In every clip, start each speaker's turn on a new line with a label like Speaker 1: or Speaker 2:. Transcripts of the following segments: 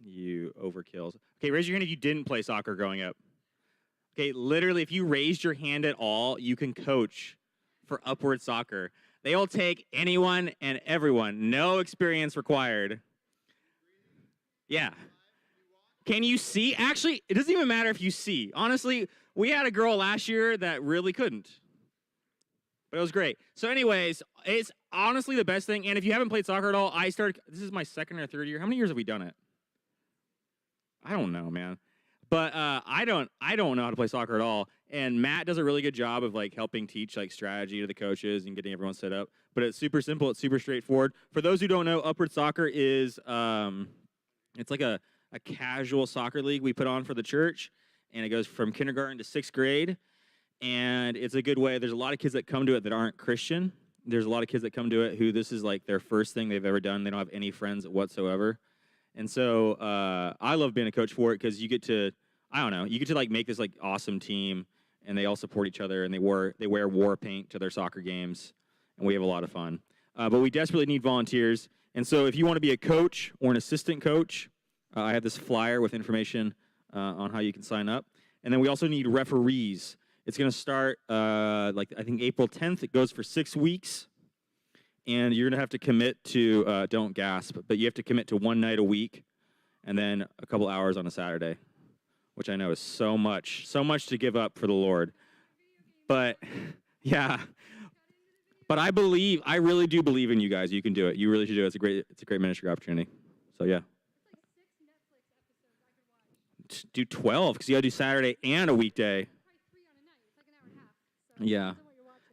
Speaker 1: You overkills. Okay, raise your hand if you didn't play soccer growing up. Okay, literally, if you raised your hand at all, you can coach for Upward Soccer. They will take anyone and everyone. No experience required. Yeah. Can you see? Actually, it doesn't even matter if you see. Honestly, we had a girl last year that really couldn't. But it was great. So anyways, it's honestly the best thing. And if you haven't played soccer at all, this is my second or third year. How many years have we done it? I don't know, man. But I don't know how to play soccer at all. And Matt does a really good job of like helping teach like strategy to the coaches and getting everyone set up. But it's super simple. It's super straightforward. For those who don't know, Upward Soccer is it's like a casual soccer league we put on for the church, and it goes from kindergarten to 6th grade. And it's a good way. There's a lot of kids that come to it that aren't Christian. There's a lot of kids that come to it who this is like their first thing they've ever done. They don't have any friends whatsoever. And so I love being a coach for it because you get to, I don't know, you get to like make this like awesome team, and they all support each other, and they wear war paint to their soccer games, and we have a lot of fun. But we desperately need volunteers. And so if you want to be a coach or an assistant coach, I have this flyer with information on how you can sign up. And then we also need referees. It's going to start, I think April 10th. It goes for 6 weeks. And you're going to have to commit to, don't gasp, but you have to commit to 1 night a week and then a couple hours on a Saturday, which I know is so much to give up for the Lord. But, yeah. But I really do believe in you guys. You can do it. You really should do it. It's a great ministry opportunity. So, yeah. Do 12, because you got to do Saturday and a weekday. Yeah.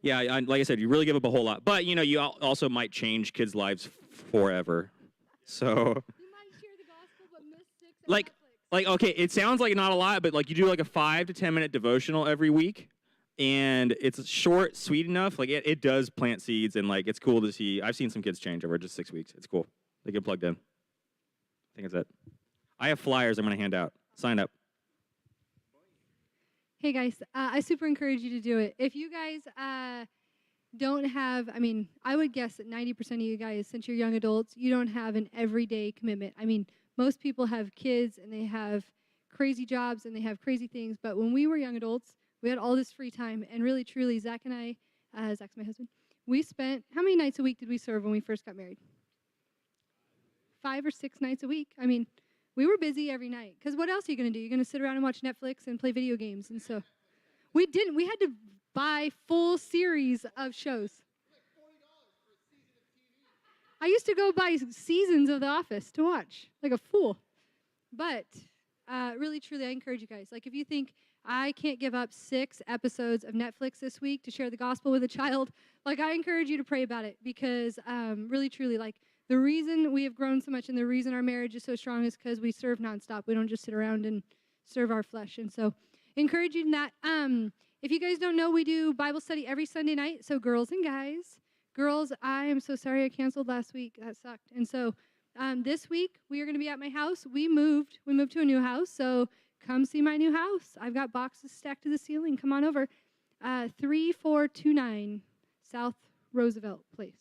Speaker 1: Yeah, like I said, you really give up a whole lot. But, you know, you also might change kids' lives forever. So. You might share the gospel, but miss 6 like, okay, it sounds like not a lot, but, like, you do, like, a 5 to 10-minute devotional every week. And it's short, sweet enough. Like, it does plant seeds, and, like, it's cool to see. I've seen some kids change over just 6 weeks. It's cool. They get plugged in. I think that's it. I have flyers I'm going to hand out. Sign up.
Speaker 2: Hey, guys, I super encourage you to do it. If you guys don't have, I mean, I would guess that 90% of you guys, since you're young adults, you don't have an everyday commitment. I mean, most people have kids, and they have crazy jobs, and they have crazy things. But when we were young adults, we had all this free time. And really, truly, Zach and I, Zach's my husband, we spent, how many nights a week did we serve when we first got married? 5 or 6 nights a week. I mean, we were busy every night, because what else are you going to do? You're going to sit around and watch Netflix and play video games. And so we didn't. We had to buy full series of shows. I used to go buy seasons of The Office to watch, like a fool. But really, truly, I encourage you guys. Like, if you think, I can't give up 6 episodes of Netflix this week to share the gospel with a child, like, I encourage you to pray about it, because really, truly, like, the reason we have grown so much and the reason our marriage is so strong is because we serve nonstop. We don't just sit around and serve our flesh. And so encourage you in that. If you guys don't know, we do Bible study every Sunday night. So girls and guys. Girls, I am so sorry I canceled last week. That sucked. And so this week we are going to be at my house. We moved to a new house. So come see my new house. I've got boxes stacked to the ceiling. Come on over. 3429 South Roosevelt Place.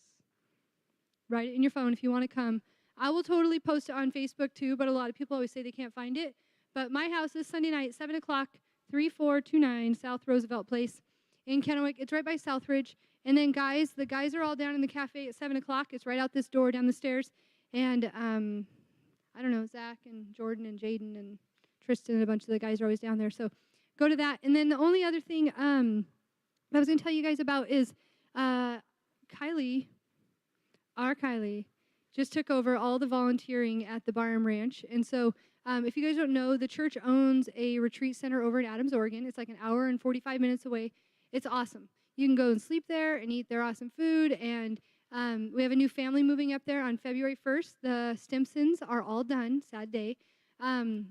Speaker 2: Write it in your phone if you want to come. I will totally post it on Facebook too, but a lot of people always say they can't find it. But my house is Sunday night, 7 o'clock, 3429 South Roosevelt Place in Kennewick. It's right by Southridge. And then the guys are all down in the cafe at 7 o'clock. It's right out this door down the stairs. And I don't know, Zach and Jordan and Jaden and Tristan and a bunch of the guys are always down there. So go to that. And then the only other thing I was going to tell you guys about is Kylie, just took over all the volunteering at the Barham Ranch. And so if you guys don't know, the church owns a retreat center over in Adams, Oregon. It's like an hour and 45 minutes away. It's awesome. You can go and sleep there and eat their awesome food. And we have a new family moving up there on February 1st. The Stimpsons are all done. Sad day.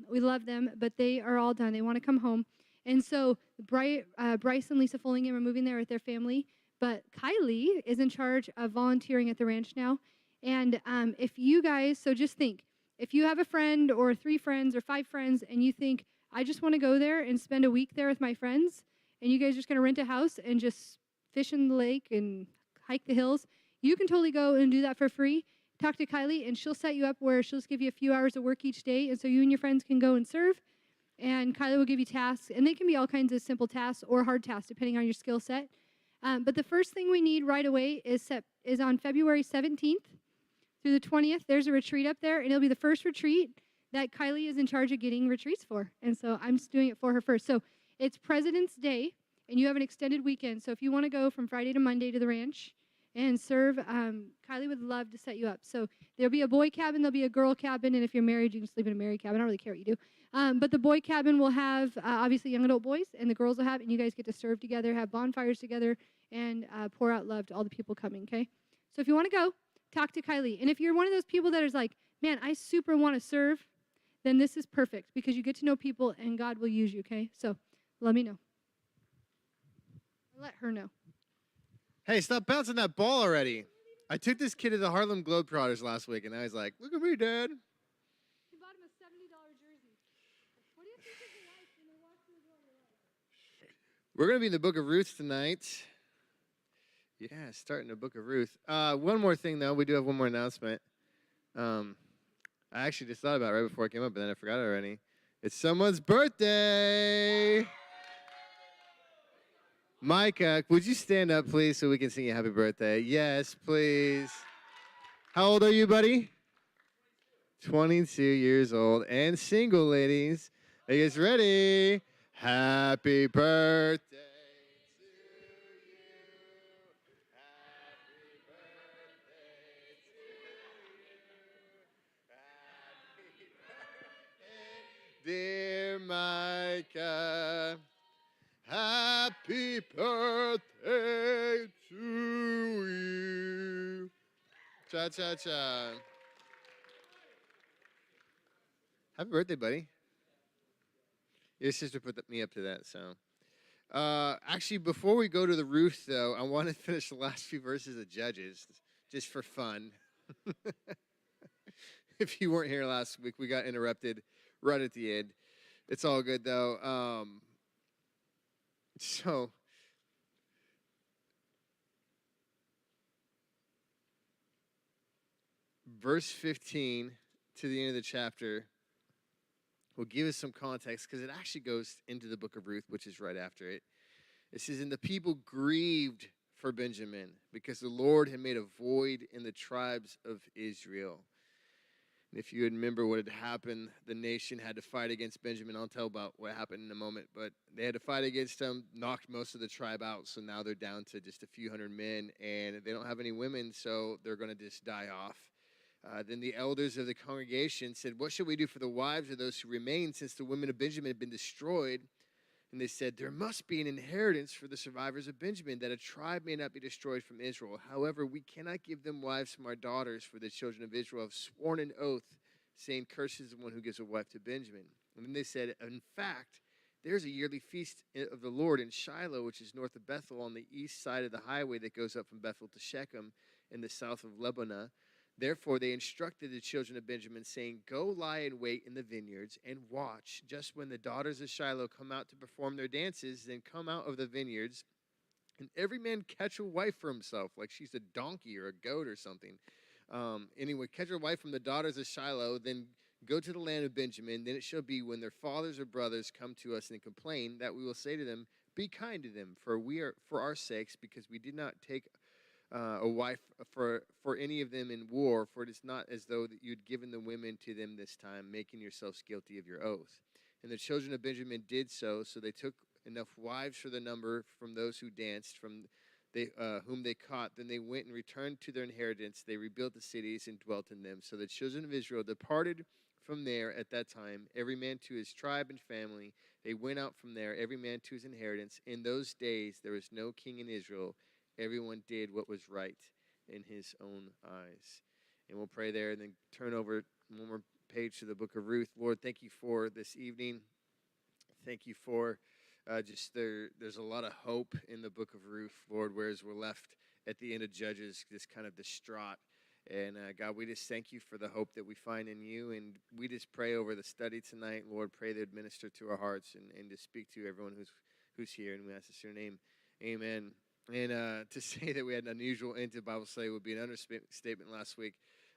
Speaker 2: We love them, but they are all done. They want to come home. And so Bryce and Lisa Fullingham are moving there with their family. But Kylie is in charge of volunteering at the ranch now. And if you guys, so just think, if you have a friend or 3 friends or 5 friends and you think, I just want to go there and spend a week there with my friends, and you guys are just going to rent a house and just fish in the lake and hike the hills, you can totally go and do that for free. talk to Kylie, and she'll set you up where she'll just give you a few hours of work each day, and so you and your friends can go and serve, and Kylie will give you tasks, and they can be all kinds of simple tasks or hard tasks, depending on your skill set. But the first thing we need right away is on February 17th through the 20th. There's a retreat up there, and it'll be the first retreat that Kylie is in charge of getting retreats for, and so I'm just doing it for her first. So it's President's Day, and you have an extended weekend, so if you want to go from Friday to Monday to the ranch and serve, Kylie would love to set you up. So there'll be a boy cabin, there'll be a girl cabin, and if you're married, you can sleep in a married cabin. I don't really care what you do. But the boy cabin will have, obviously, young adult boys, and the girls will have, and you guys get to serve together, have bonfires together, and pour out love to all the people coming, okay? So if you want to go, talk to Kylie. And if you're one of those people that is like, man, I super want to serve, then this is perfect because you get to know people, and God will use you, okay? So let me know. Let her know.
Speaker 3: Hey, stop bouncing that ball already. I took this kid to the Harlem Globetrotters last week, and I was like, look at me, Dad.
Speaker 2: You bought him a $70 jersey. What do you think is life when they walk through the door of your life?
Speaker 3: We're going to be in the book of Ruth tonight. Yeah, starting the book of Ruth. One more thing, though. We do have one more announcement. I actually just thought about it right before I came up, but then I forgot it already. It's someone's birthday. Micah, would you stand up, please, so we can sing you happy birthday? Yes, please. How old are you, buddy? 22 years old and single, ladies. Are you guys ready? Happy birthday to you. Happy birthday to you. Happy birthday, dear Micah. Happy birthday to you. Cha-cha-cha. Happy birthday, buddy. Your sister put me up to that, so. Actually, before we go to the Ruth, though, I want to finish the last few verses of Judges, just for fun. If you weren't here last week, we got interrupted right at the end. It's all good, though. So, verse 15 to the end of the chapter will give us some context because it actually goes into the book of Ruth, which is right after it. It says, and the people grieved for Benjamin because the Lord had made a void in the tribes of Israel. And if you remember what had happened, the nation had to fight against Benjamin. I'll tell about what happened in a moment, but they had to fight against him, knocked most of the tribe out, so now they're down to just a few hundred men, and they don't have any women, so they're going to just die off. Then the elders of the congregation said, what should we do for the wives of those who remain, since the women of Benjamin have been destroyed? And they said, there must be an inheritance for the survivors of Benjamin, that a tribe may not be destroyed from Israel. However, we cannot give them wives from our daughters, for the children of Israel have sworn an oath, saying, cursed is the one who gives a wife to Benjamin. And then they said, in fact, there's a yearly feast of the Lord in Shiloh, which is north of Bethel, on the east side of the highway that goes up from Bethel to Shechem, in the south of Lebanon. Therefore, they instructed the children of Benjamin, saying, go lie in wait in the vineyards and watch. Just when the daughters of Shiloh come out to perform their dances, then come out of the vineyards, and every man catch a wife for himself, like she's a donkey or a goat or something. Anyway, catch a wife from the daughters of Shiloh, then go to the land of Benjamin. Then it shall be, when their fathers or brothers come to us and complain, that we will say to them, be kind to them, for our sakes, because we did not take a wife for any of them in war, for it is not as though that you'd given the women to them this time, making yourselves guilty of your oath. And the children of Benjamin did so they took enough wives for the number from those who danced, from whom they caught. Then they went and returned to their inheritance. They rebuilt the cities and dwelt in them. So the children of Israel departed from there at that time, every man to his tribe and family. They went out from there, every man to his inheritance. In those days there was no king in Israel. Everyone did what was right in his own eyes. And we'll pray there and then turn over one more page to the book of Ruth. Lord, thank you for this evening. Thank you for there's a lot of hope in the book of Ruth, Lord, whereas we're left at the end of Judges just kind of distraught. And God, we just thank you for the hope that we find in you. And we just pray over the study tonight. Lord, pray that minister to our hearts and to speak to everyone who's here. And we ask this in your name. Amen. And to say that we had an unusual end to Bible study would be an understatement last week.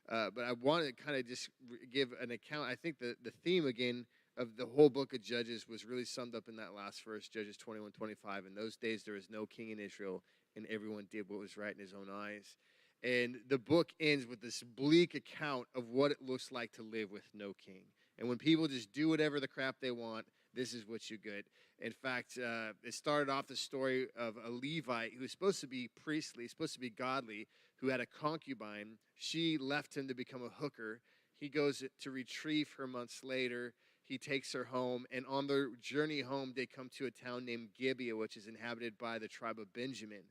Speaker 3: But I want to kind of just give an account. I think the theme, again, of the whole book of Judges was really summed up in that last verse, Judges 21:25. In those days, there was no king in Israel, and everyone did what was right in his own eyes. And the book ends with this bleak account of what it looks like to live with no king. And when people just do whatever the crap they want, this is what you get. In fact, it started off the story of a Levite who was supposed to be priestly, supposed to be godly, who had a concubine. She left him to become a hooker. He goes to retrieve her months later. He takes her home, and on their journey home, they come to a town named Gibeah, which is inhabited by the tribe of Benjamin.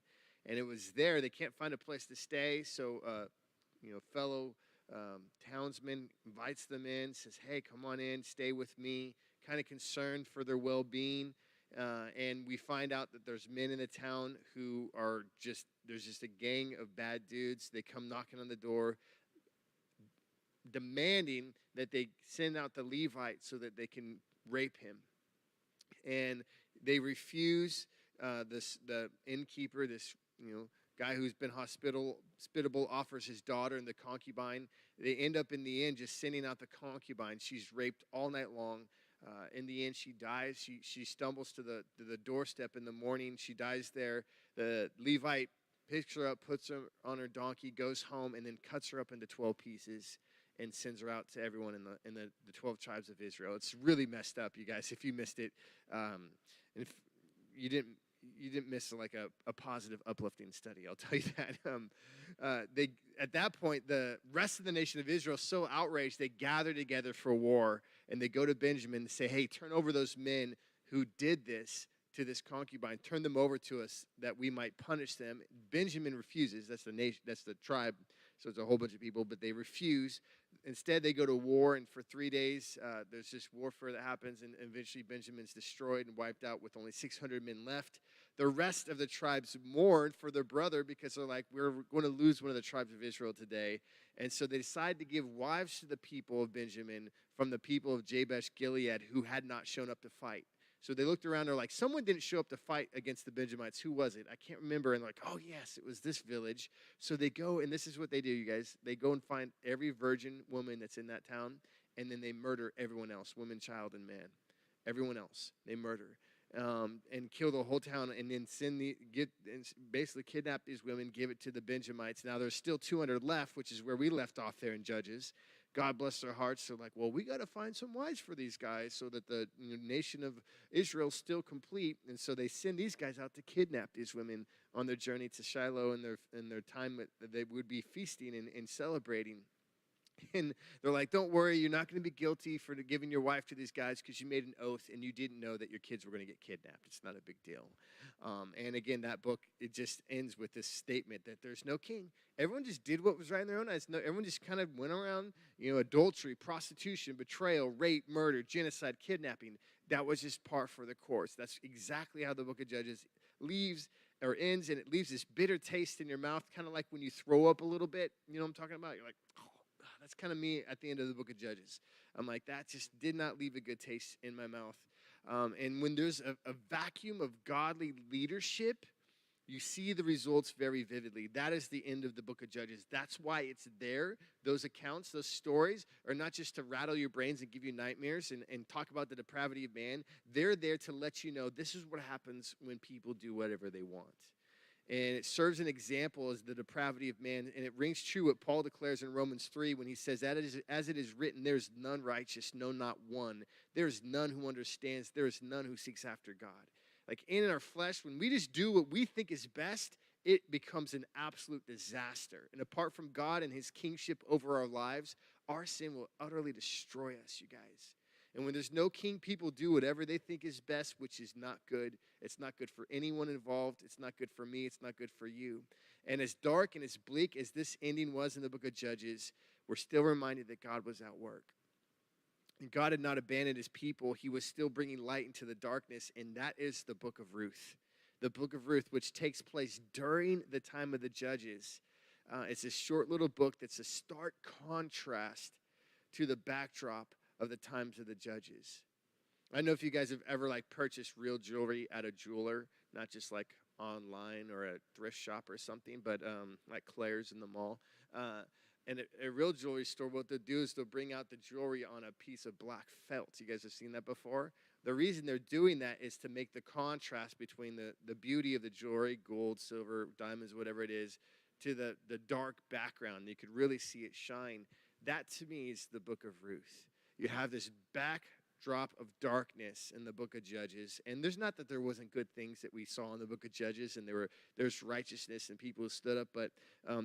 Speaker 3: And it was there, they can't find a place to stay, so fellow townsman invites them in, says, hey, come on in, stay with me, kind of concerned for their well-being. And we find out that there's men in the town who are there's just a gang of bad dudes. They come knocking on the door, demanding that they send out the Levite so that they can rape him. And they refuse. The innkeeper, this guy who's been hospitable, offers his daughter and the concubine. They end up in the end just sending out the concubine. She's raped all night long. In the end, she dies. She stumbles to the doorstep in the morning. She dies there. The Levite picks her up, puts her on her donkey, goes home, and then cuts her up into 12 pieces and sends her out to everyone in the 12 tribes of Israel. It's really messed up, you guys, if you missed it. And if you didn't miss like a positive, uplifting study, I'll tell you that. They at that point, the rest of the nation of Israel, so outraged, they gather together for war, and they go to Benjamin and say, hey, turn over those men who did this to this concubine. Turn them over to us that we might punish them. Benjamin refuses. That's the nation. That's the tribe. So it's a whole bunch of people, but they refuse. Instead, they go to war, and for 3 days, there's this warfare that happens, and eventually Benjamin's destroyed and wiped out with only 600 men left. The rest of the tribes mourn for their brother because they're like, we're going to lose one of the tribes of Israel today. And so they decide to give wives to the people of Benjamin from the people of Jabesh Gilead who had not shown up to fight. So they looked around, they're like, someone didn't show up to fight against the Benjamites. Who was it? I can't remember. And they're like, oh, yes, it was this village. So they go, and this is what they do, you guys. They go and find every virgin woman that's in that town, and then they murder everyone else, woman, child, and man. Everyone else, they murder. And kill the whole town, and then basically kidnap these women, give it to the Benjamites. Now there's still 200 left, which is where we left off there in Judges. God bless their hearts. They're like, well, we got to find some wives for these guys so that the nation of Israel is still complete. And so they send these guys out to kidnap these women on their journey to Shiloh and their time that they would be feasting and celebrating. And they're like, don't worry, you're not going to be guilty for giving your wife to these guys because you made an oath and you didn't know that your kids were going to get kidnapped. It's not a big deal. And again, that book, it just ends with this statement that there's no king. Everyone just did what was right in their own eyes. No, everyone just kind of went around, adultery, prostitution, betrayal, rape, murder, genocide, kidnapping. That was just par for the course. That's exactly how the book of Judges ends, and it leaves this bitter taste in your mouth, kind of like when you throw up a little bit. You know what I'm talking about? You're like, oh. That's kind of me at the end of the book of Judges. I'm like, that just did not leave a good taste in my mouth. And when there's a vacuum of godly leadership, you see the results very vividly. That is the end of the book of Judges. That's why it's there. Those accounts, those stories are not just to rattle your brains and give you nightmares and talk about the depravity of man. They're there to let you know this is what happens when people do whatever they want. And it serves an example as the depravity of man. And it rings true what Paul declares in Romans 3 when he says, as it is written, there's none righteous, no, not one. There's none who understands. There is none who seeks after God. Like in our flesh, when we just do what we think is best, it becomes an absolute disaster. And apart from God and his kingship over our lives, our sin will utterly destroy us, you guys. And when there's no king, people do whatever they think is best, which is not good. It's not good for anyone involved. It's not good for me. It's not good for you. And as dark and as bleak as this ending was in the book of Judges, we're still reminded that God was at work. And God had not abandoned his people. He was still bringing light into the darkness, and that is the book of Ruth. The book of Ruth, which takes place during the time of the Judges. It's a short little book that's a stark contrast to the backdrop of the times of the Judges. I don't know if you guys have ever purchased real jewelry at a jeweler, not just online or a thrift shop or something, but like Claire's in the mall. And a real jewelry store, what they'll do is they'll bring out the jewelry on a piece of black felt. You guys have seen that before? The reason they're doing that is to make the contrast between the beauty of the jewelry, gold, silver, diamonds, whatever it is, to the dark background. You could really see it shine. That, to me, is the book of Ruth. You have this backdrop of darkness in the book of Judges. And there's not that there wasn't good things that we saw in the book of Judges, and there's righteousness and people who stood up, but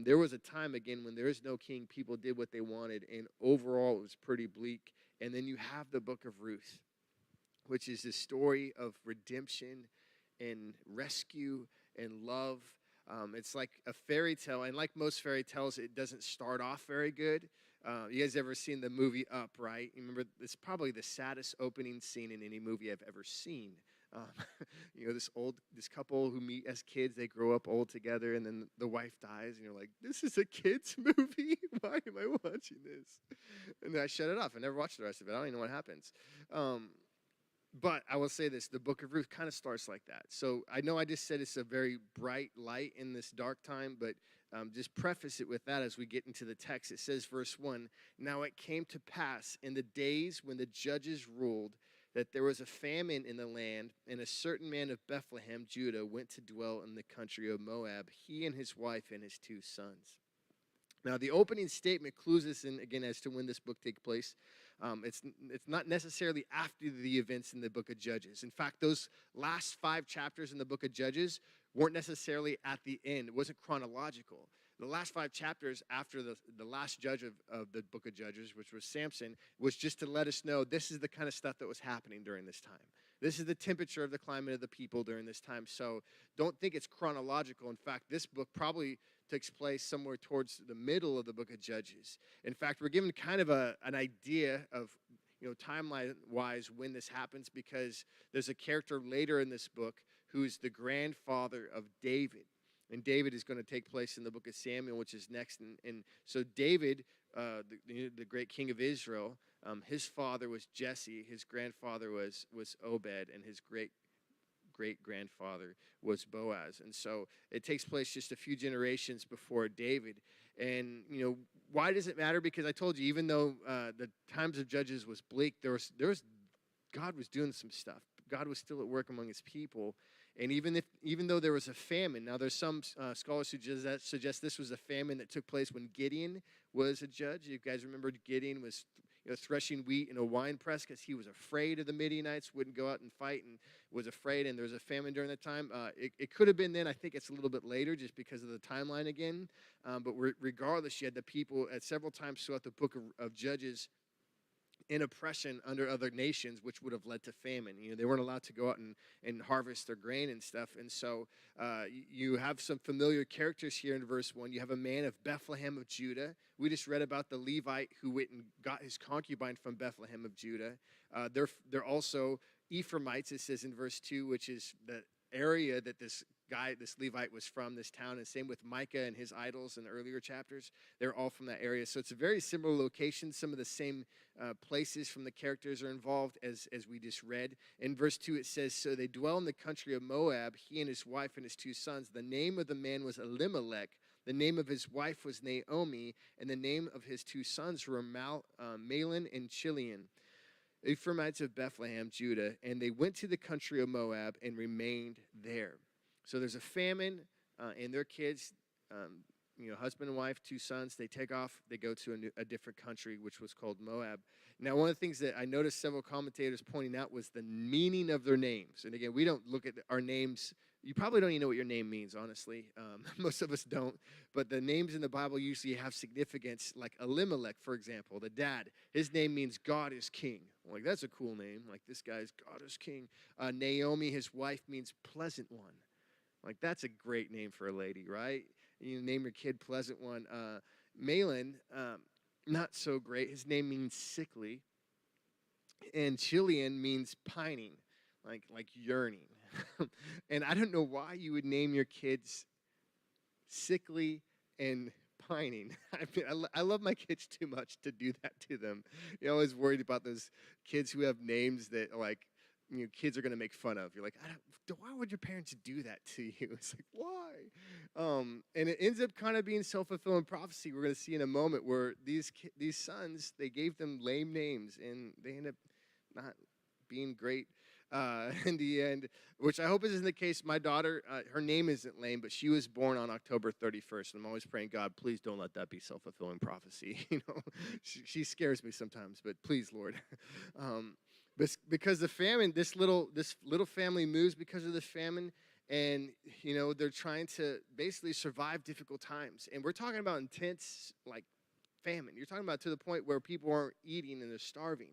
Speaker 3: there was a time, again, when there is no king, people did what they wanted, and overall it was pretty bleak. And then you have the book of Ruth, which is the story of redemption and rescue and love. It's like a fairy tale, and like most fairy tales, it doesn't start off very good. You guys ever seen the movie Up, right? You remember, it's probably the saddest opening scene in any movie I've ever seen. This couple who meet as kids, they grow up old together, and then the wife dies, and you're like, this is a kid's movie? Why am I watching this? And then I shut it off. I never watched the rest of it. I don't even know what happens. But I will say this, the book of Ruth kind of starts like that. So I know I just said it's a very bright light in this dark time, but just preface it with that as we get into the text. It says, verse 1, now it came to pass in the days when the judges ruled that there was a famine in the land, and a certain man of Bethlehem, Judah, went to dwell in the country of Moab, he and his wife and his 2 sons. Now, the opening statement clues us in, again, as to when this book takes place. It's not necessarily after the events in the book of Judges. In fact, those last 5 chapters in the book of Judges weren't necessarily at the end. It wasn't chronological. The last 5 chapters after the last judge of the book of Judges, which was Samson, was just to let us know this is the kind of stuff that was happening during this time. This is the temperature of the climate of the people during this time. So don't think it's chronological. In fact, this book probably takes place somewhere towards the middle of the book of Judges. In fact, we're given kind of an idea of, timeline-wise when this happens, because there's a character later in this book who's the grandfather of David. And David is going to take place in the book of Samuel, which is next. And so David, the great king of Israel, his father was Jesse, his grandfather was Obed, and his great-grandfather was Boaz. And so it takes place just a few generations before David. And, why does it matter? Because I told you, even though the times of Judges was bleak, God was doing some stuff. God was still at work among his people. And even though there was a famine, now there's some scholars who suggest this was a famine that took place when Gideon was a judge. You guys remember Gideon was threshing wheat in a wine press because he was afraid of the Midianites, wouldn't go out and fight, and was afraid, and there was a famine during that time. It could have been then. I think it's a little bit later just because of the timeline again. But regardless, you had the people at several times throughout the book of Judges in oppression under other nations, which would have led to famine. They weren't allowed to go out and harvest their grain and stuff. And so you have some familiar characters here in verse 1. You have a man of Bethlehem of Judah. We just read about the Levite who went and got his concubine from Bethlehem of Judah. They're also Ephraimites, it says in verse 2, which is the area that this Levite was from, this town, and same with Micah and his idols in the earlier chapters. They're all from that area. So it's a very similar location. Some of the same places from the characters are involved as we just read. In verse 2 it says, so they dwell in the country of Moab, he and his wife and his 2 sons. The name of the man was Elimelech. The name of his wife was Naomi, and the name of his 2 sons were Mahlon and Chilion, Ephraimites of Bethlehem, Judah. And they went to the country of Moab and remained there. So there's a famine, and their kids, husband and wife, 2 sons, they take off, they go to a different country, which was called Moab. Now, one of the things that I noticed several commentators pointing out was the meaning of their names. And again, we don't look at our names. You probably don't even know what your name means, honestly. Most of us don't. But the names in the Bible usually have significance, like Elimelech, for example, the dad. His name means God is king. Like, that's a cool name. Like, this guy's God is king. Naomi, his wife, means pleasant one. Like, that's a great name for a lady, right? You name your kid Pleasant One. Mahlon, not so great. His name means sickly. And Chilion means pining, like yearning. And I don't know why you would name your kids sickly and pining. I love my kids too much to do that to them. You're always worried about those kids who have names that, like, kids are going to make fun of. You're like, why would your parents do that to you? It's like, why? And it ends up kind of being self-fulfilling prophecy. We're going to see in a moment where these sons, they gave them lame names, and they end up not being great in the end, which I hope isn't the case. My daughter, her name isn't lame, but she was born on October 31st, and I'm always praying, God, please don't let that be self-fulfilling prophecy. She scares me sometimes, but please, Lord. Because the famine, this little family moves because of the famine, and they're trying to basically survive difficult times. And we're talking about intense, like, famine. You're talking about to the point where people aren't eating and they're starving.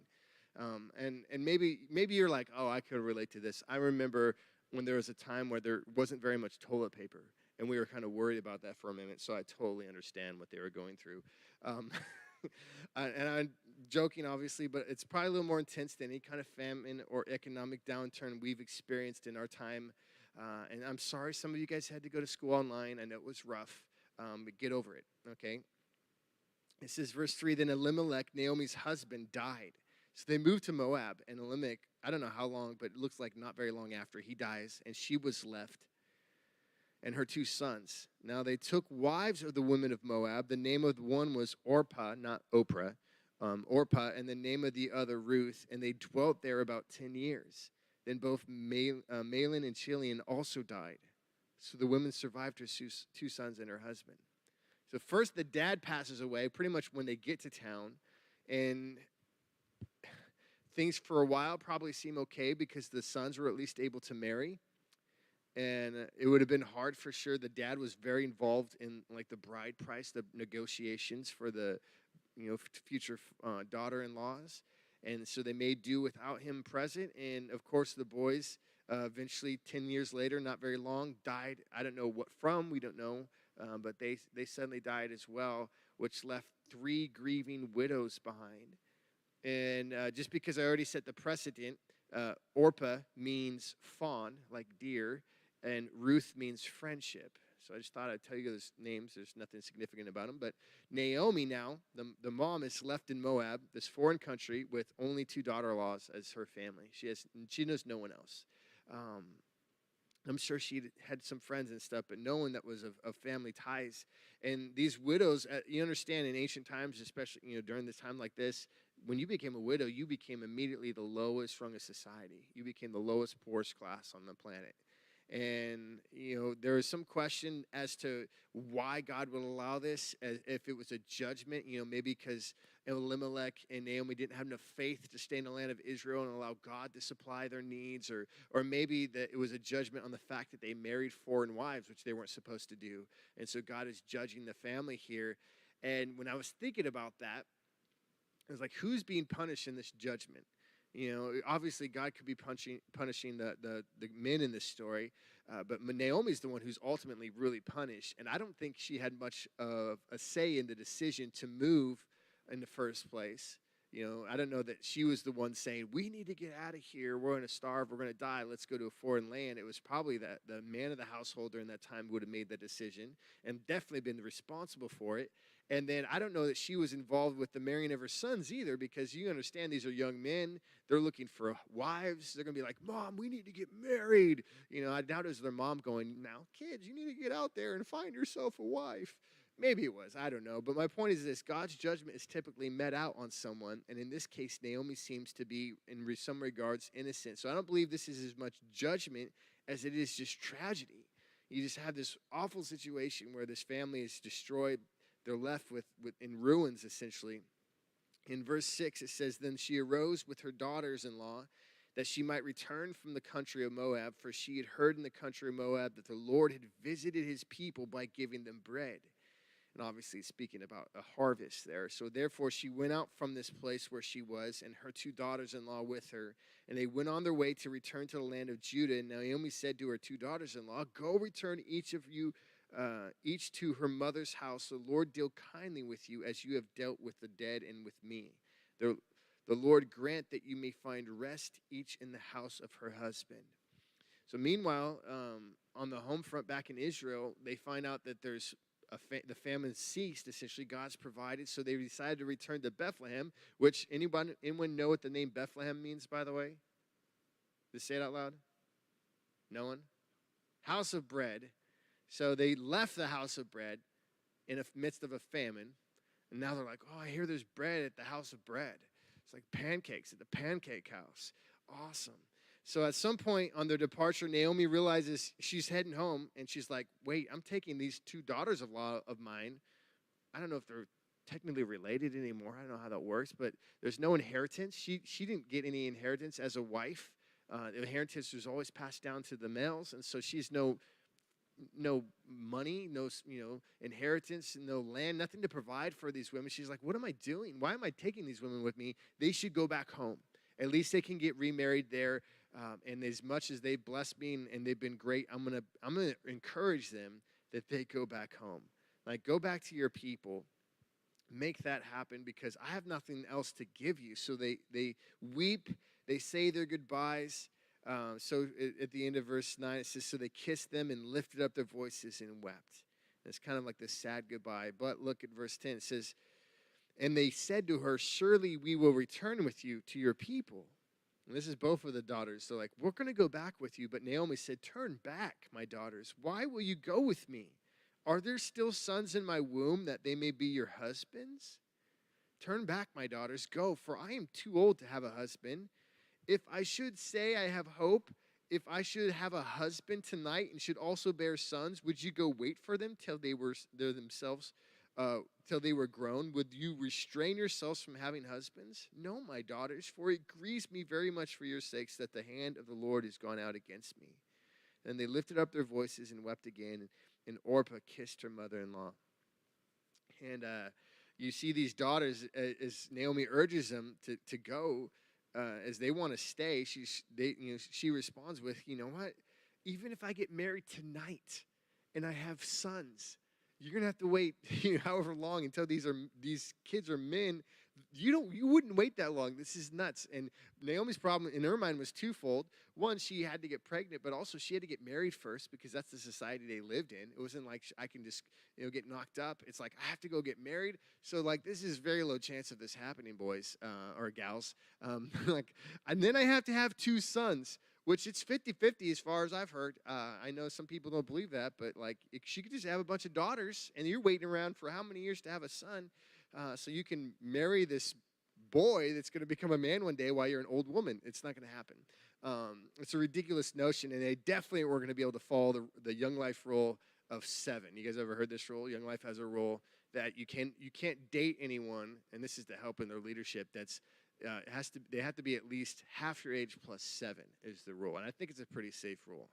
Speaker 3: And maybe you're like, oh, I could relate to this. I remember when there was a time where there wasn't very much toilet paper, and we were kind of worried about that for a minute. So I totally understand what they were going through. And I'm joking, obviously, but it's probably a little more intense than any kind of famine or economic downturn we've experienced in our time. And I'm sorry some of you guys had to go to school online. I know it was rough, but get over it, okay? It says, verse 3, then Elimelech, Naomi's husband, died. So they moved to Moab, and Elimelech, I don't know how long, but it looks like not very long after, he dies, and she was left, and her 2 sons. Now they took wives of the women of Moab. The name of the one was Orpah, not Oprah, Orpah, and the name of the other Ruth, and they dwelt there about 10 years. Then both Mahlon and Chilion also died. So the women survived her 2 sons and her husband. So first the dad passes away pretty much when they get to town, and things for a while probably seem okay because the sons were at least able to marry. And it would have been hard for sure. The dad was very involved in like the bride price, the negotiations for the future daughter-in-laws. And so they made do without him present. And of course the boys eventually 10 years later, not very long, died. I don't know what from, we don't know. But they suddenly died as well, which left 3 grieving widows behind. And just because I already set the precedent, Orpah means fawn, like deer, and Ruth means friendship. So I just thought I'd tell you those names. There's nothing significant about them. But Naomi now, the mom, is left in Moab, this foreign country, with only 2 daughter-in-laws as her family. She knows no one else. I'm sure she had some friends and stuff, but no one that was of family ties. And these widows, you understand, in ancient times, especially during this time like this, when you became a widow, you became immediately the lowest rung of society. You became the lowest, poorest class on the planet. And, there is some question as to why God would allow this, as if it was a judgment, maybe because Elimelech and Naomi didn't have enough faith to stay in the land of Israel and allow God to supply their needs, or maybe that it was a judgment on the fact that they married foreign wives, which they weren't supposed to do. And so God is judging the family here. And when I was thinking about that, I was like, who's being punished in this judgment? Obviously God could be punishing the men in this story, but Naomi's the one who's ultimately really punished. And I don't think she had much of a say in the decision to move in the first place. I don't know that she was the one saying, we need to get out of here. We're going to starve. We're going to die. Let's go to a foreign land. It was probably that the man of the household during that time would have made the decision and definitely been responsible for it. And then I don't know that she was involved with the marrying of her sons either, because you understand these are young men. They're looking for wives. They're going to be like, Mom, we need to get married. I doubt it was their mom going, now, kids, you need to get out there and find yourself a wife. Maybe it was. I don't know. But my point is this. God's judgment is typically met out on someone. And in this case, Naomi seems to be, in some regards, innocent. So I don't believe this is as much judgment as it is just tragedy. You just have this awful situation where this family is destroyed. They're left with in ruins, essentially. In verse 6, it says, then she arose with her daughters-in-law that she might return from the country of Moab, for she had heard in the country of Moab that the Lord had visited his people by giving them bread. And obviously speaking about a harvest there. So therefore she went out from this place where she was, and her 2 daughters-in-law with her. And they went on their way to return to the land of Judah. And Naomi said to her 2 daughters-in-law, go return each of you, each to her mother's house. The Lord deal kindly with you as you have dealt with the dead and with me. The Lord grant that you may find rest each in the house of her husband. So meanwhile, on the home front back in Israel, they find out that there's the famine ceased. Essentially, God's provided, so they decided to return to Bethlehem. Which anyone know what the name Bethlehem means? By the way, Just say it out loud. No one? House of bread. So they left the house of bread in the midst of a famine. And now they're like, oh, I hear there's bread at the house of bread. It's like pancakes at the pancake house. Awesome. So at some point on their departure, Naomi realizes she's heading home. And she's like, wait, I'm taking these 2 daughters-in-law of mine. I don't know if they're technically related anymore. I don't know how that works. But there's no inheritance. She didn't get any inheritance as a wife. The inheritance was always passed down to the males. And so she's no money, no inheritance, no land, nothing to provide for these women. She's like, what am I doing? Why am I taking these women with me? They should go back home. At least they can get remarried there. And as much as they've blessed me and they've been great, I'm gonna encourage them that they go back home. Like, go back to your people. Make that happen because I have nothing else to give you. So they weep. They say their goodbyes. So at the end of verse 9, it says, so they kissed them and lifted up their voices and wept. And it's kind of like this sad goodbye. But look at verse 10. It says, and they said to her, surely we will return with you to your people. And this is both of the daughters. They're like, we're going to go back with you. But Naomi said, turn back, my daughters. Why will you go with me? Are there still sons in my womb that they may be your husbands? Turn back, my daughters. Go, for I am too old to have a husband. If I should say I have hope, if I should have a husband tonight and should also bear sons, would you go wait for them till they were grown? Would you restrain yourselves from having husbands? No, my daughters, for it grieves me very much for your sakes that the hand of the Lord is gone out against me. And they lifted up their voices and wept again, and Orpah kissed her mother-in-law. And you see these daughters, as Naomi urges them to go, as they want to stay, she responds with, you know what? Even if I get married tonight and I have sons, you're gonna have to wait however long until these kids are men. You wouldn't wait that long. This is nuts. And Naomi's problem in her mind was twofold. One, she had to get pregnant, but also she had to get married first because that's the society they lived in. It wasn't like I can just get knocked up. It's like I have to go get married. So like this is very low chance of this happening, boys or gals. And then I have to have 2 sons, which it's 50-50 as far as I've heard. I know some people don't believe that, but like she could just have a bunch of daughters, and you're waiting around for how many years to have a son, so you can marry this boy that's going to become a man one day while you're an old woman. It's not going to happen. It's a ridiculous notion, and they definitely were going to be able to follow the Young Life rule of 7. You guys ever heard this rule? Young Life has a rule that you can't date anyone, and this is to help in their leadership. They have to be at least half your age plus 7 is the rule, and I think it's a pretty safe rule.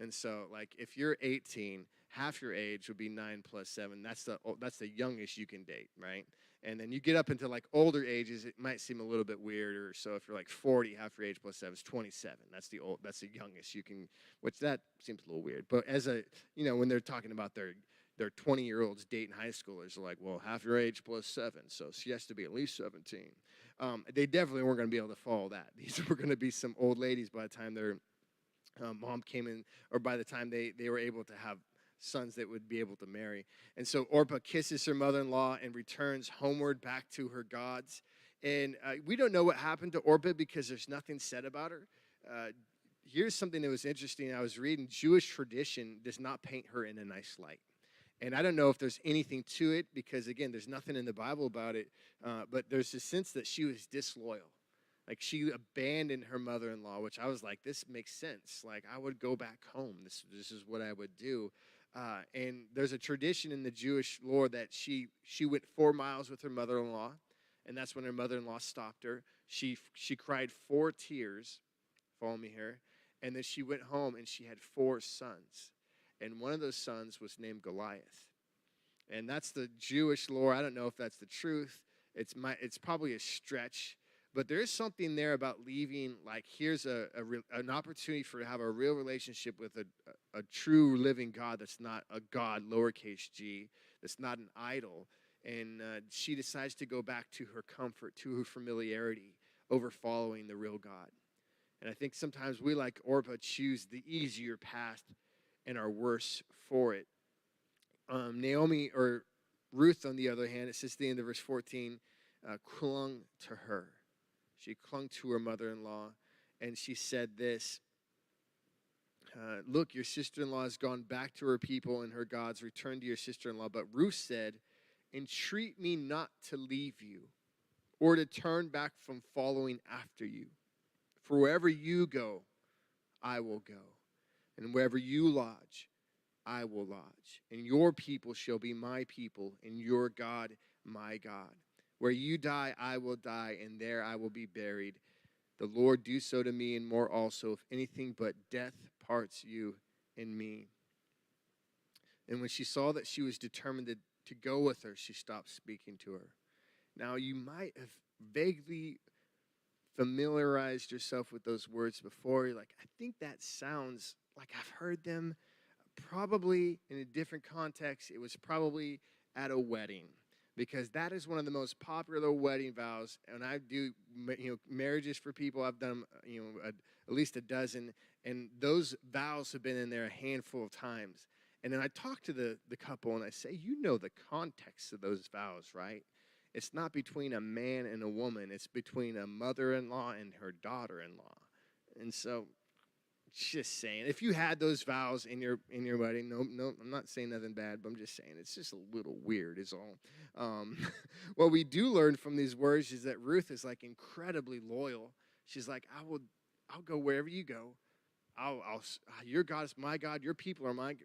Speaker 3: And so, like, if you're 18, half your age would be 9 plus 7. That's the youngest you can date, right? And then you get up into like older ages, it might seem a little bit weirder. So if you're like 40, half your age plus 7 is 27. That's the youngest you can, which that seems a little weird. But as when they're talking about their 20-year-olds dating high schoolers, they're like, well, half your age plus 7, so she has to be at least 17. They definitely weren't going to be able to follow that. These were going to be some old ladies by the time their mom came in, or by the time they were able to have sons that would be able to marry. And so Orpah kisses her mother-in-law and returns homeward back to her gods. And we don't know what happened to Orpah because there's nothing said about her. Here's something that was interesting. I was reading Jewish tradition does not paint her in a nice light. And I don't know if there's anything to it because, again, there's nothing in the Bible about it. But there's a sense that she was disloyal. Like, she abandoned her mother-in-law, which I was like, this makes sense. Like, I would go back home. This is what I would do. And there's a tradition in the Jewish lore that she went 4 miles with her mother-in-law, and that's when her mother-in-law stopped her. She cried 4 tears. Follow me here. And then she went home, and she had 4 sons. And one of those sons was named Goliath. And that's the Jewish lore. I don't know if that's the truth. It's probably a stretch. But there is something there about leaving, like here's an opportunity to have a real relationship with a true living God that's not a God, lowercase g, that's not an idol. And she decides to go back to her comfort, to her familiarity, over following the real God. And I think sometimes we, like Orpah, choose the easier path and are worse for it. Naomi, or Ruth, on the other hand, it says at the end of verse 14, clung to her. She clung to her mother-in-law, and she said this. Look, your sister-in-law has gone back to her people and her gods. Return to your sister-in-law. But Ruth said, entreat me not to leave you or to turn back from following after you. For wherever you go, I will go. And wherever you lodge, I will lodge. And your people shall be my people, and your God, my God. Where you die, I will die, and there I will be buried. The Lord do so to me and more also, if anything but death parts you and me. And when she saw that she was determined to go with her, she stopped speaking to her. Now, you might have vaguely familiarized yourself with those words before. You're like, I think that sounds like I've heard them probably in a different context. It was probably at a wedding, because that is one of the most popular wedding vows. And I do, marriages for people. I've done, at least a dozen, and those vows have been in there a handful of times. And then I talk to the couple and I say, you know the context of those vows, right? It's not between a man and a woman. It's between a mother-in-law and her daughter-in-law. And so, just saying, if you had those vows in your wedding, no, I'm not saying nothing bad, but I'm just saying it's just a little weird is all. What we do learn from these words is that Ruth is like incredibly loyal. She's like, I'll go wherever you go. Your God is my God. Your people are my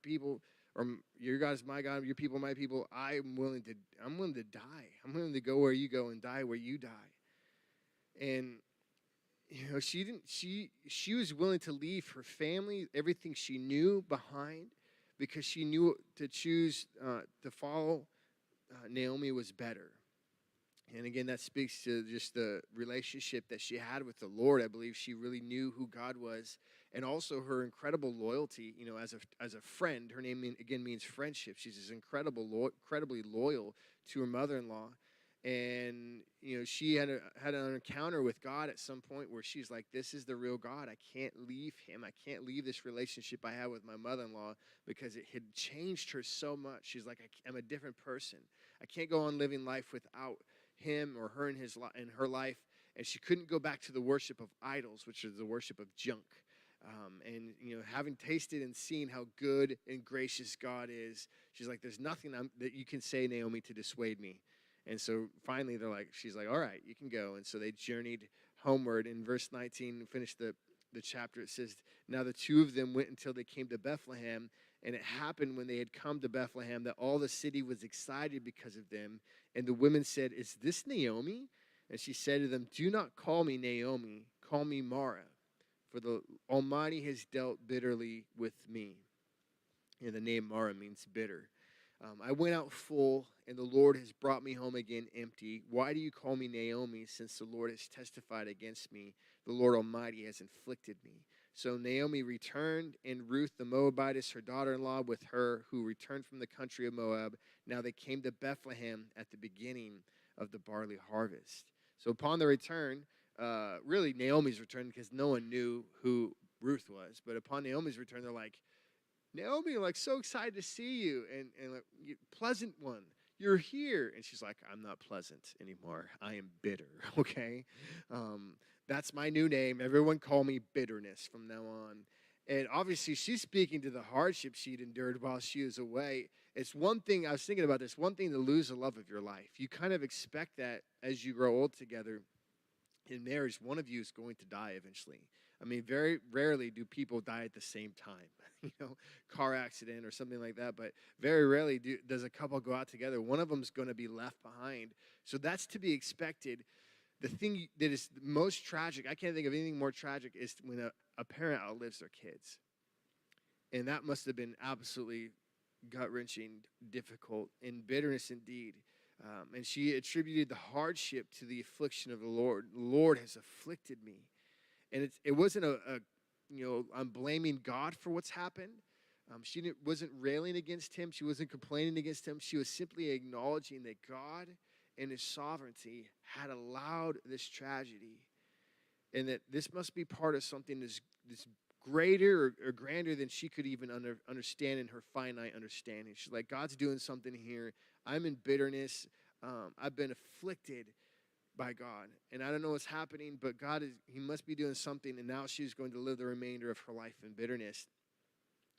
Speaker 3: people. Or your God is my God. Your people are my people. I'm willing to die. I'm willing to go where you go and die where you die. And she was willing to leave her family, everything she knew behind, because she knew to choose to follow Naomi was better. And again, that speaks to just the relationship that she had with the Lord. I believe she really knew who God was, and also her incredible loyalty. As a friend, her name again means friendship. She's just incredibly loyal to her mother-in-law, and she had an encounter with God at some point where she's like, "This is the real God. I can't leave Him. I can't leave this relationship I have with my mother-in-law because it had changed her so much." She's like, "I'm a different person. I can't go on living life without Him or her in her life." And she couldn't go back to the worship of idols, which is the worship of junk. And having tasted and seen how good and gracious God is, she's like, "There's nothing that you can say, Naomi, to dissuade me." And so finally, she's like, "All right, you can go." And so they journeyed homeward. In verse 19, finish the chapter. It says, "Now the two of them went until they came to Bethlehem. And it happened when they had come to Bethlehem that all the city was excited because of them. And the women said, 'Is this Naomi?' And she said to them, 'Do not call me Naomi. Call me Mara. For the Almighty has dealt bitterly with me.'" And the name Mara means bitter. "I went out full, and the Lord has brought me home again empty. Why do you call me Naomi, since the Lord has testified against me? The Lord Almighty has afflicted me." So Naomi returned, and Ruth the Moabitess, her daughter-in-law, with her, who returned from the country of Moab. Now they came to Bethlehem at the beginning of the barley harvest. So upon the return, really Naomi's return, because no one knew who Ruth was. But upon Naomi's return, they're like, "Naomi, so excited to see you, and pleasant one, you're here." And she's like, "I'm not pleasant anymore. I am bitter." Okay, that's my new name. Everyone call me Bitterness from now on. And obviously, she's speaking to the hardship she'd endured while she was away. It's one thing, I was thinking about this, one thing to lose the love of your life. You kind of expect that as you grow old together in marriage, one of you is going to die eventually. I mean, very rarely do people die at the same time, car accident or something like that. But very rarely does a couple go out together. One of them is going to be left behind. So that's to be expected. The thing that is most tragic, I can't think of anything more tragic, is when a parent outlives their kids. And that must have been absolutely gut-wrenching, difficult, and bitterness indeed. And she attributed the hardship to the affliction of the Lord. "The Lord has afflicted me." And it wasn't I'm blaming God for what's happened. She wasn't railing against Him. She wasn't complaining against Him. She was simply acknowledging that God in His sovereignty had allowed this tragedy, and that this must be part of something that's greater or grander than she could even understand in her finite understanding. She's like, "God's doing something here. I'm in bitterness. I've been afflicted, by God. And I don't know what's happening, but he must be doing something, and now she's going to live the remainder of her life in bitterness.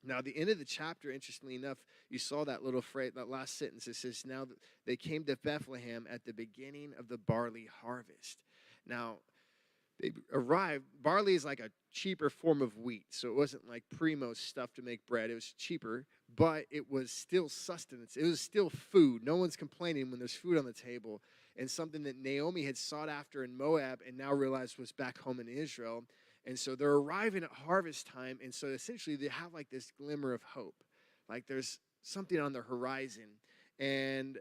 Speaker 3: Now, the end of the chapter, interestingly enough, you saw that little phrase, that last sentence. It says, now they came to Bethlehem at the beginning of the barley harvest. Now, they arrived. Barley is like a cheaper form of wheat, so it wasn't like primo stuff to make bread. It was cheaper, but it was still sustenance. It was still food. No one's complaining when there's food on the table, and something that Naomi had sought after in Moab and now realized was back home in Israel. And so they're arriving at harvest time, and so essentially they have like this glimmer of hope, like there's something on the horizon. And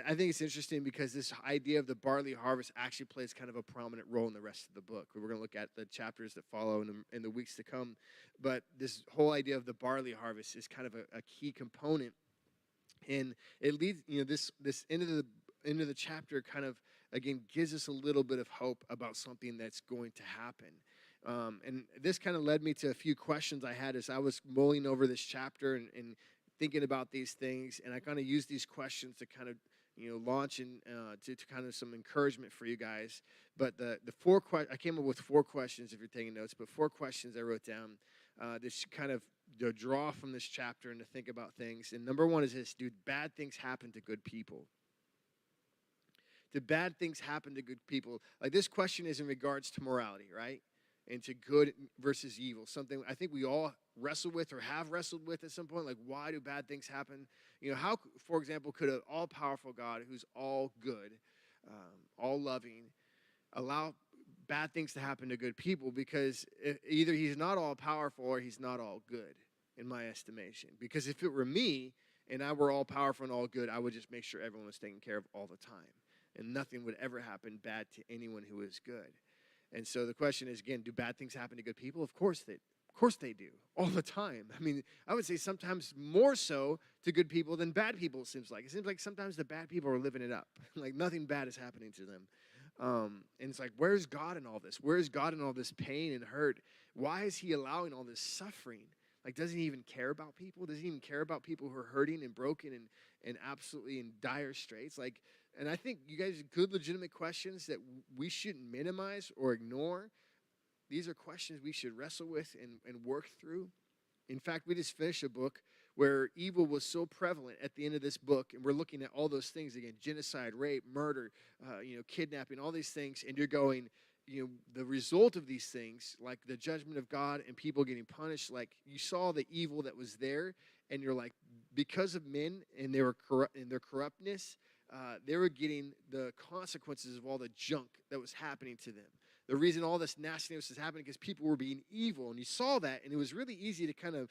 Speaker 3: I think it's interesting because this idea of the barley harvest actually plays kind of a prominent role in the rest of the book. We're going to look at the chapters that follow in the weeks to come. But this whole idea of the barley harvest is kind of a key component. And it leads, this end of the chapter kind of, again, gives us a little bit of hope about something that's going to happen. And this kind of led me to a few questions I had as I was mulling over this chapter and thinking about these things, and I kind of used these questions to kind of, launch and to kind of some encouragement for you guys. But the I came up with 4 questions if you're taking notes, but 4 questions I wrote down that kind of draw from this chapter and to think about things. And number 1 is this: do bad things happen to good people? Do bad things happen to good people? Like, this question is in regards to morality, right? And to good versus evil, something I think we all wrestle with or have wrestled with at some point. Like, why do bad things happen? How, for example, could an all-powerful God who's all good, all loving, allow bad things to happen to good people? Because either he's not all-powerful or he's not all good, in my estimation. Because if it were me and I were all-powerful and all good, I would just make sure everyone was taken care of all the time, and nothing would ever happen bad to anyone who is good. And so the question is, again, do bad things happen to good people? Of course they do, all the time. I mean, I would say sometimes more so to good people than bad people, it seems like. It seems like sometimes the bad people are living it up. Like, nothing bad is happening to them. And it's like, where's God in all this? Where's God in all this pain and hurt? Why is he allowing all this suffering? Like, doesn't he even care about people? Doesn't he even care about people who are hurting and broken and absolutely in dire straits? Like, and I think you guys, good, legitimate questions that we shouldn't minimize or ignore. These are questions we should wrestle with and work through. In fact, we just finished a book where evil was so prevalent at the end of this book, and we're looking at all those things again: genocide, rape, murder, kidnapping, all these things. And you're going, the result of these things, like the judgment of God and people getting punished, like you saw the evil that was there, and you're like, because of men and they were corrupt in their corruptness, they were getting the consequences of all the junk that was happening to them. The reason all this nastiness was happening because people were being evil, and you saw that, and it was really easy to kind of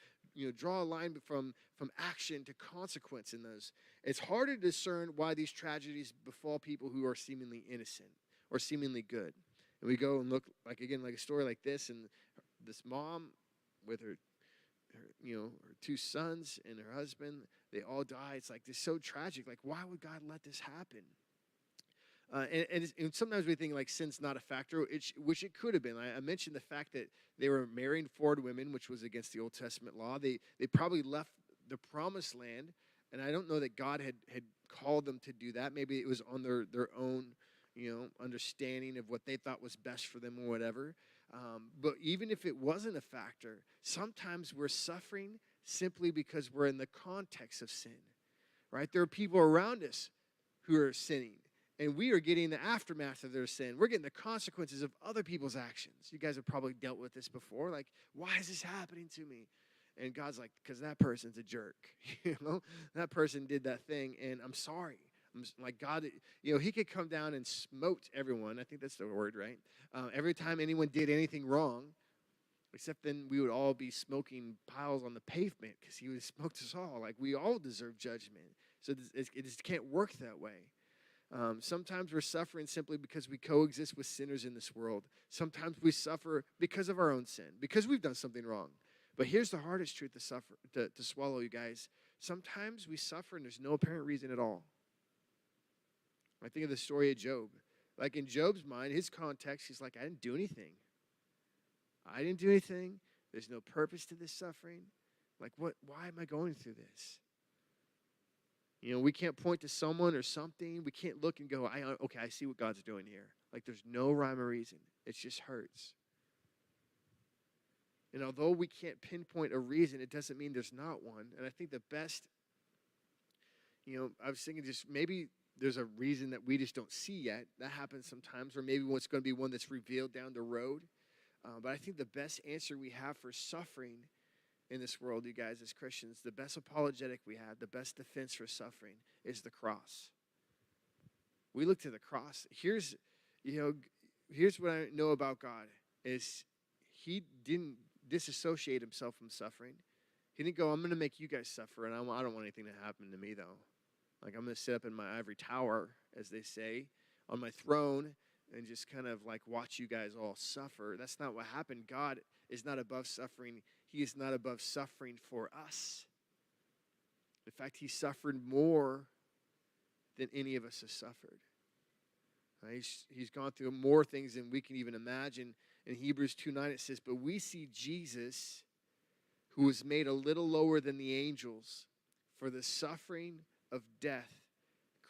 Speaker 3: draw a line from action to consequence in those. It's hard to discern why these tragedies befall people who are seemingly innocent or seemingly good. And we go and look, like a story like this, and this mom with her 2 sons and her husband, they all die. It's like, this is so tragic. Like, why would God let this happen? And sometimes we think like sin's not a factor, which it could have been. I mentioned the fact that they were marrying foreign women, which was against the Old Testament law. They probably left the promised land, and I don't know that God had called them to do that. Maybe it was on their own understanding of what they thought was best for them or whatever. But even if it wasn't a factor, sometimes we're suffering simply because we're in the context of sin, right? There are people around us who are sinning, and we are getting the aftermath of their sin. We're getting the consequences of other people's actions. You guys have probably dealt with this before. Like, why is this happening to me? And God's like, because that person's a jerk. That person did that thing, and I'm sorry. Like, God, he could come down and smote everyone. I think that's the word, right? Every time anyone did anything wrong, except then we would all be smoking piles on the pavement because he would have smoked us all. Like, we all deserve judgment. So it just can't work that way. Sometimes we're suffering simply because we coexist with sinners in this world. Sometimes we suffer because of our own sin, because we've done something wrong. But here's the hardest truth to swallow, you guys. Sometimes we suffer and there's no apparent reason at all. I think of the story of Job. Like, in Job's mind, his context, he's like, I didn't do anything. I didn't do anything. There's no purpose to this suffering. Like, why am I going through this? We can't point to someone or something. We can't look and go, okay, I see what God's doing here. Like there's no rhyme or reason. It just hurts. And although we can't pinpoint a reason, it doesn't mean there's not one. And I think the best, I was thinking just maybe there's a reason that we just don't see yet. That happens sometimes. Or maybe it's going to be one that's revealed down the road. But I think the best answer we have for suffering in this world, you guys, as Christians, the best apologetic we have, the best defense for suffering is the cross. We look to the cross. Here's what I know about God is he didn't disassociate himself from suffering. He didn't go, I'm going to make you guys suffer, and I don't want anything to happen to me, though. Like, I'm going to sit up in my ivory tower, as they say, on my throne, and just kind of like watch you guys all suffer. That's not what happened. God is not above suffering. He is not above suffering for us. In fact, he suffered more than any of us have suffered. He's gone through more things than we can even imagine. In Hebrews 2:9 it says, but we see Jesus, who was made a little lower than the angels for the suffering of death,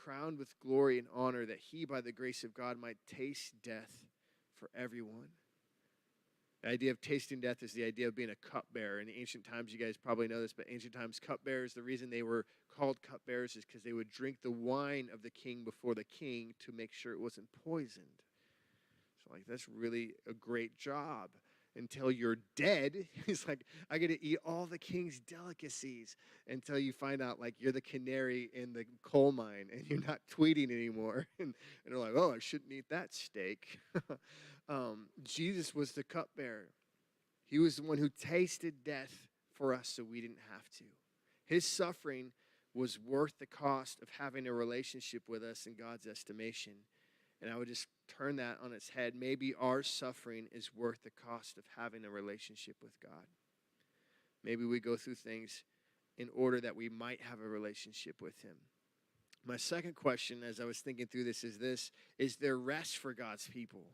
Speaker 3: crowned with glory and honor, that he, by the grace of God, might taste death for everyone. The idea of tasting death is the idea of being a cupbearer. In ancient times, you guys probably know this, but ancient times, cupbearers, the reason they were called cupbearers is because they would drink the wine of the king before the king to make sure it wasn't poisoned. So, that's really a great job. Until you're dead, it's like, I get to eat all the king's delicacies until you find out, you're the canary in the coal mine and you're not tweeting anymore. And they're like, oh, I shouldn't eat that steak. Jesus was the cupbearer. He was the one who tasted death for us so we didn't have to. His suffering was worth the cost of having a relationship with us in God's estimation. And I would just turn that on its head. Maybe our suffering is worth the cost of having a relationship with God. Maybe we go through things in order that we might have a relationship with him. My second question, as I was thinking through this, is there rest for God's people?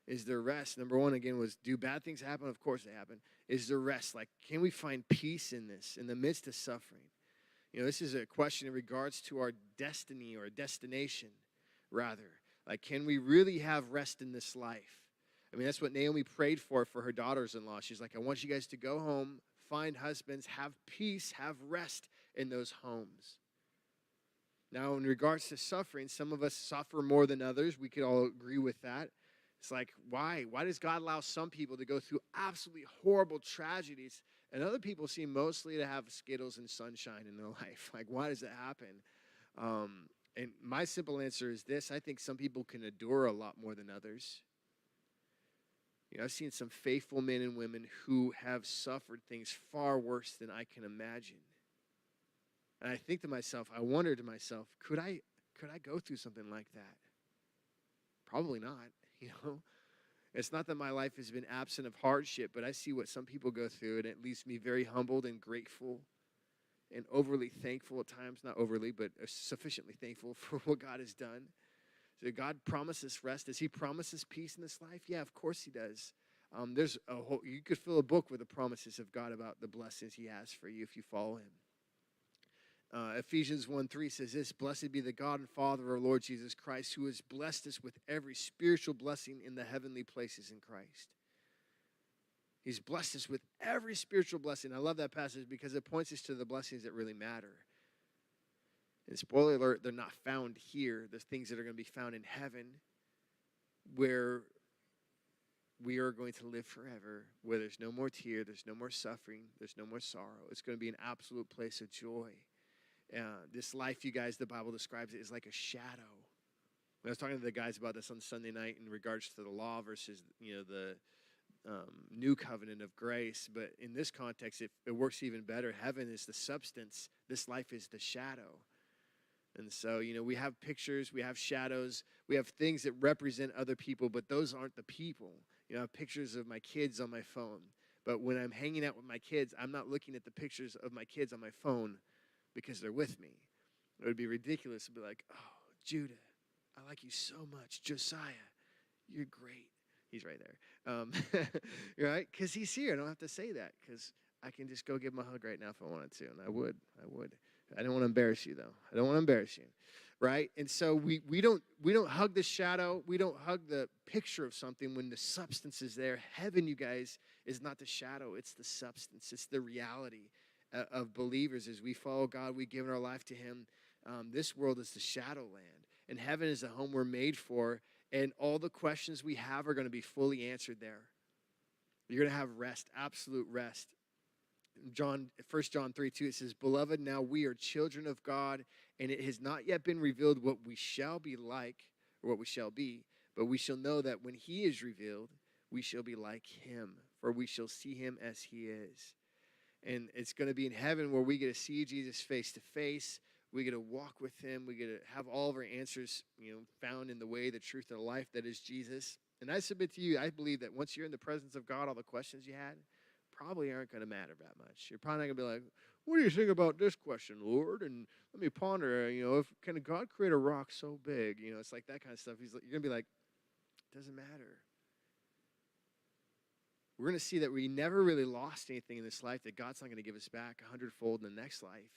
Speaker 3: Is there rest? Number one, again, was, do bad things happen? Of course they happen. Is there rest? Can we find peace in this, in the midst of suffering? This is a question in regards to our destiny or destination, rather. Can we really have rest in this life? I mean, that's what Naomi prayed for her daughters-in-law. She's like, I want you guys to go home, find husbands, have peace, have rest in those homes. Now, in regards to suffering, some of us suffer more than others. We could all agree with that. It's like, why? Why does God allow some people to go through absolutely horrible tragedies and other people seem mostly to have Skittles and sunshine in their life? Why does that happen? And my simple answer is this. I think some people can endure a lot more than others. I've seen some faithful men and women who have suffered things far worse than I can imagine. And I think to myself, I wonder to myself, could I go through something like that? Probably not, It's not that my life has been absent of hardship, but I see what some people go through, and it leaves me very humbled and grateful and overly thankful at times. Not overly, but sufficiently thankful for what God has done. So God promises rest. Does he promise us peace in this life? Yeah, of course he does. There's you could fill a book with the promises of God about the blessings he has for you if you follow him. Ephesians 1:3 says this, blessed be the God and Father of our Lord Jesus Christ, who has blessed us with every spiritual blessing in the heavenly places in Christ. He's blessed us with every spiritual blessing. I love that passage because it points us to the blessings that really matter. And spoiler alert, they're not found here. There's things that are going to be found in heaven where we are going to live forever, where there's no more tear, there's no more suffering, there's no more sorrow. It's going to be an absolute place of joy. This life, you guys, the Bible describes it as like a shadow. I was talking to the guys about this on Sunday night in regards to the law versus, the new covenant of grace. But in this context, it works even better. Heaven is the substance. This life is the shadow. And so, we have pictures, we have shadows, we have things that represent other people, but those aren't the people. I have pictures of my kids on my phone. But when I'm hanging out with my kids, I'm not looking at the pictures of my kids on my phone because they're with me. It would be ridiculous to be like, oh, Judah, I like you so much. Josiah, you're great. He's right there. Right? Because he's here. I don't have to say that because I can just go give him a hug right now if I wanted to, and I would. I don't want to embarrass you, though. I don't want to embarrass you, right? And so we don't hug the shadow. We don't hug the picture of something when the substance is there. Heaven, you guys, is not the shadow. It's the substance. It's the reality of believers. As we follow God, we've given our life to him. This world is the shadow land, and heaven is the home we're made for, and all the questions we have are going to be fully answered there. You're going to have rest, absolute rest. 1 John 3:2, it says, "Beloved, now we are children of God, and it has not yet been revealed what we shall be like, or what we shall be, but we shall know that when he is revealed, we shall be like him, for we shall see him as he is." And it's going to be in heaven where we get to see Jesus face to face. We get to walk with him. We get to have all of our answers, found in the way, the truth, and the life that is Jesus. And I submit to you, I believe that once you're in the presence of God, all the questions you had probably aren't going to matter that much. You're probably not going to be like, "What do you think about this question, Lord? And let me ponder, can God create a rock so big?" It's like that kind of stuff. You're going to be like, "It doesn't matter." We're going to see that we never really lost anything in this life, that God's not going to give us back 100-fold in the next life.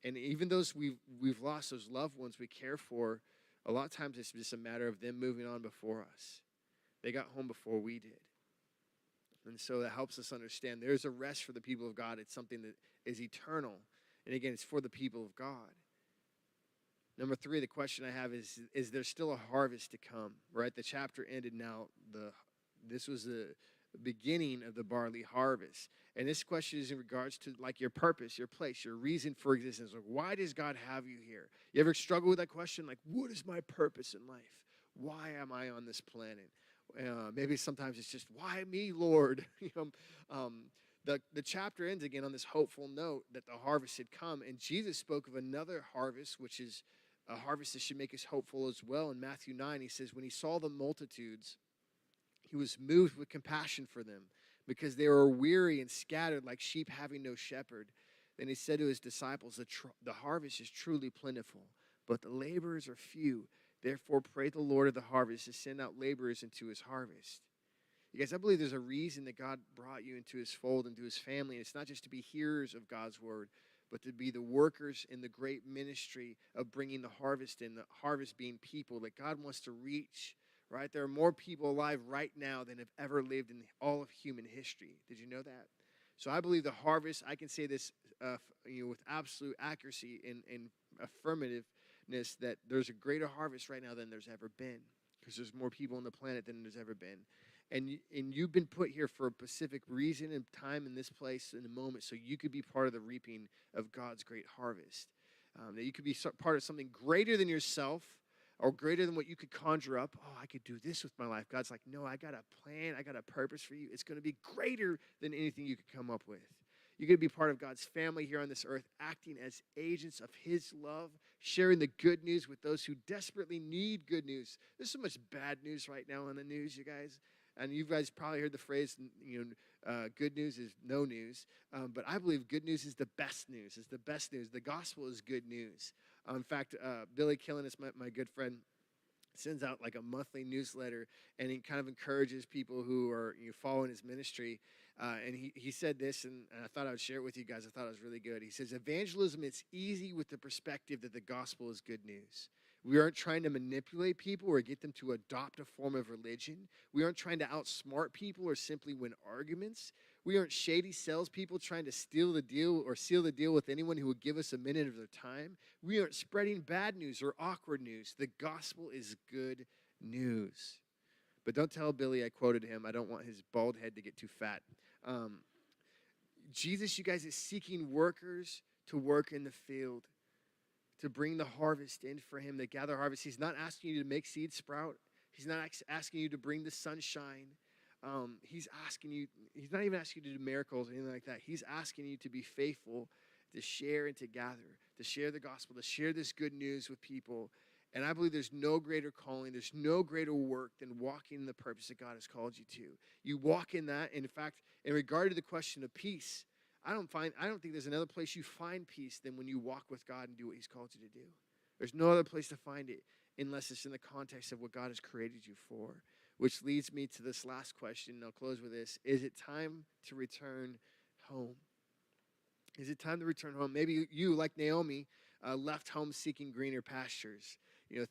Speaker 3: And even those we've lost, those loved ones we care for, a lot of times it's just a matter of them moving on before us. They got home before we did. And so that helps us understand there's a rest for the people of God. It's something that is eternal. And again, it's for the people of God. Number 3, the question I have is there still a harvest to come? Right? The chapter ended now. This was the beginning of the barley harvest. And this question is in regards to like your purpose, your place, your reason for existence. Like, why does God have you here? You ever struggle with that question? Like, what is my purpose in life? Why am I on this planet? Maybe sometimes it's just, why me, Lord? The chapter ends again on this hopeful note that the harvest had come. And Jesus spoke of another harvest, which is a harvest that should make us hopeful as well. In Matthew 9, he says, when he saw the multitudes, he was moved with compassion for them because they were weary and scattered like sheep having no shepherd. Then he said to his disciples, the harvest is truly plentiful, but the laborers are few. Therefore, pray the Lord of the harvest to send out laborers into his harvest. You guys, I believe there's a reason that God brought you into his fold, into his family. And it's not just to be hearers of God's word, but to be the workers in the great ministry of bringing the harvest in, the harvest being people that God wants to reach, right? There are more people alive right now than have ever lived in all of human history. Did you know that? So I believe the harvest, I can say this with absolute accuracy and affirmativeness, that there's a greater harvest right now than there's ever been, because there's more people on the planet than there's ever been. And you've been put here for a specific reason and time in this place in a moment, so you could be part of the reaping of God's great harvest. That you could be part of something greater than yourself, or greater than what you could conjure up. Oh, I could do this with my life. God's like, no, I got a plan. I got a purpose for you. It's going to be greater than anything you could come up with. You're going to be part of God's family here on this earth, acting as agents of his love, sharing the good news with those who desperately need good news. There's so much bad news right now on the news, you guys. And you guys probably heard the phrase, good news is no news. But I believe good news is the best news. It's the best news. The gospel is good news. In fact, Billy Killen is my good friend, sends out like a monthly newsletter, and he kind of encourages people who are following his ministry. And he said this, and I thought I would share it with you guys. I thought it was really good. He says, evangelism is easy with the perspective that the gospel is good news. We aren't trying to manipulate people or get them to adopt a form of religion. We aren't trying to outsmart people or simply win arguments. We aren't shady salespeople trying to steal the deal or seal the deal with anyone who would give us a minute of their time. We aren't spreading bad news or awkward news. The gospel is good news. But don't tell Billy I quoted him. I don't want his bald head to get too fat. Jesus, you guys, is seeking workers to work in the field, to bring the harvest in for him, to gather harvest. He's not asking you to make seeds sprout. He's not asking you to bring the sunshine. He's not even asking you to do miracles or anything like that. He's asking you to be faithful, to share and to gather, to share the gospel, to share this good news with people. And I believe there's no greater calling, there's no greater work than walking in the purpose that God has called you to. You walk in that, and in fact, in regard to the question of peace, I don't think there's another place you find peace than when you walk with God and do what he's called you to do. There's no other place to find it unless it's in the context of what God has created you for, which leads me to this last question, and I'll close with this. Is it time to return home? Is it time to return home? Maybe you, like Naomi, left home seeking greener pastures,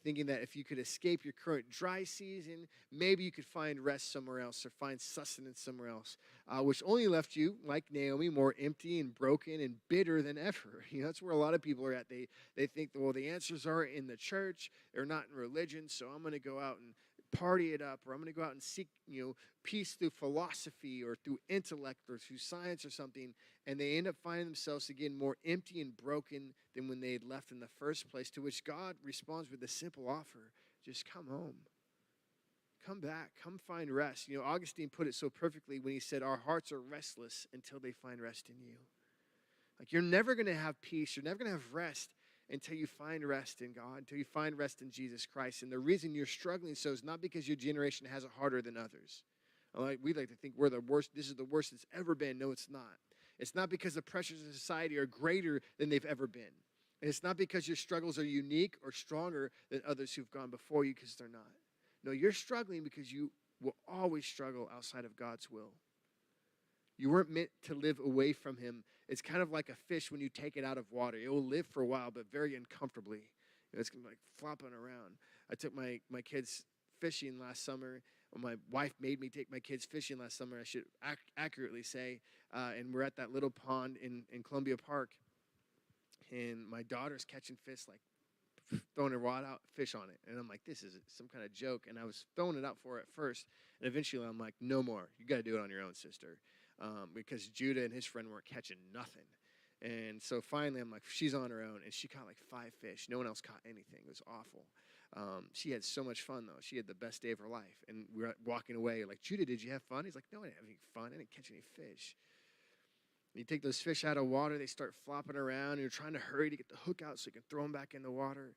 Speaker 3: thinking that if you could escape your current dry season, maybe you could find rest somewhere else or find sustenance somewhere else, which only left you, like Naomi, more empty and broken and bitter than ever. That's where a lot of people are at. They think, well, the answers are in the church. They're not in religion, so I'm going to go out and party it up, or I'm going to go out and seek, peace through philosophy or through intellect or through science or something, and they end up finding themselves again more empty and broken than when they had left in the first place, to which God responds with a simple offer: just come home. Come back. Come find rest. Augustine put it so perfectly when he said, our hearts are restless until they find rest in you. Like, you're never going to have peace. You're never going to have rest until you find rest in God, until you find rest in Jesus Christ. And the reason you're struggling so is not because your generation has it harder than others. We like to think we're the worst. This is the worst it's ever been. No, it's not. It's not because the pressures of society are greater than they've ever been. And it's not because your struggles are unique or stronger than others who've gone before you, because they're not. No, you're struggling because you will always struggle outside of God's will. You weren't meant to live away from him. It's kind of like a fish when you take it out of water. It will live for a while, but very uncomfortably. It's going to be like flopping around. I took my kids fishing last summer. My wife made me take my kids fishing last summer, I should accurately say. And we're at that little pond in Columbia Park. And my daughter's catching fish, like throwing a rod out, fish on it. And I'm like, this is some kind of joke. And I was throwing it out for her at first. And eventually I'm like, no more. You got to do it on your own, sister. Because Judah and his friend weren't catching nothing. And so finally I'm like, she's on her own. And she caught like 5 fish. No one else caught anything. It was awful. She had so much fun, though. She had the best day of her life. And we were walking away like, Judah, did you have fun? He's like, no, I didn't have any fun. I didn't catch any fish. And you take those fish out of water, they start flopping around, and you're trying to hurry to get the hook out so you can throw them back in the water.